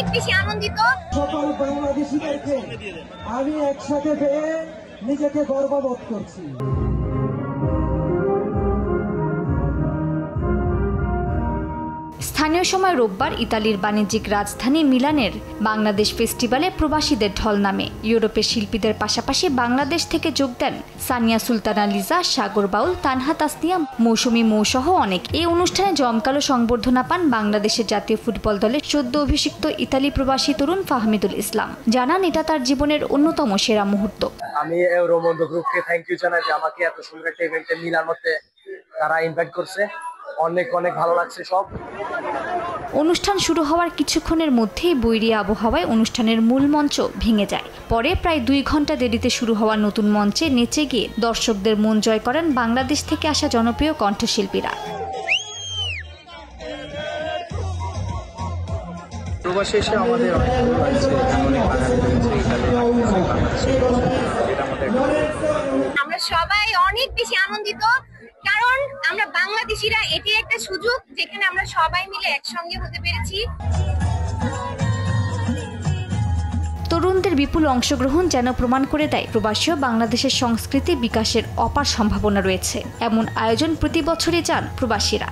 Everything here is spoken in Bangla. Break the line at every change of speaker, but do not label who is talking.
অনেক বেশি আনন্দিত।
সকল বাংলাদেশিদেরকে আমি একসাথে পেয়ে নিজেকে গর্ববোধ করছি।
স্থানীয় সময় রোববার ইতালির বাণিজ্যিক রাজধানী মিলানের বাংলাদেশ ফেস্টিভ্যালে প্রবাসীদের ঢল নামে। ইউরোপের শিল্পীদের পাশাপাশি বাংলাদেশ থেকে যোগ দেন সানিয়া সুলতানা লিজা, সাগর বাউল, তানহা তাসনিয়া, মৌসুমী মৌসহ অনেক। এই অনুষ্ঠানে জমকালো সংবর্ধনা পান বাংলাদেশের জাতীয় ফুটবল দলের সদ্য অভিষিক্ত ইতালি প্রবাসী তরুণ ফাহমিদুল ইসলাম। জানান এটা তার জীবনের অন্যতম সেরা মুহূর্ত।
আমি রোমন্দ গ্রুপকে থ্যাংক ইউ জানাই যে আমাকে এত সুন্দর একটা ইভেন্টে মিলার মধ্যে তারা ইনভাইট করছে। অনেক অনেক ভালো লাগছে সব।
অনুষ্ঠান শুরু হওয়ার কিছুক্ষণের মধ্যেই বৈরী আবহাওয়ায় অনুষ্ঠানের মূল মঞ্চ ভেঙে যায়। পরে প্রায় 2 ঘন্টা দেরিতে শুরু হওয়া নতুন মঞ্চে নেচে গিয়ে দর্শকদের মন জয় করেন বাংলাদেশ থেকে আসা জনপ্রিয় কণ্ঠশিল্পীরা।
প্রবাসে এসে আমাদের অনেক ভালো লাগছে। অনেক বাঙালি রয়েছে এখানে,
আমরা সবাই অনেক বেশি আনন্দিত, কারণ আমরা বাংলাদেশিরা এটি একটা সুযোগ যেখানে আমরা সবাই মিলে একসঙ্গে হতে পেরেছি।
তরুণদের বিপুল অংশগ্রহণ যেন প্রমাণ করে দেয় প্রবাসী ও বাংলাদেশের সংস্কৃতি বিকাশের অপার সম্ভাবনা রয়েছে। এমন আয়োজন প্রতি বছরই চান প্রবাসীরা।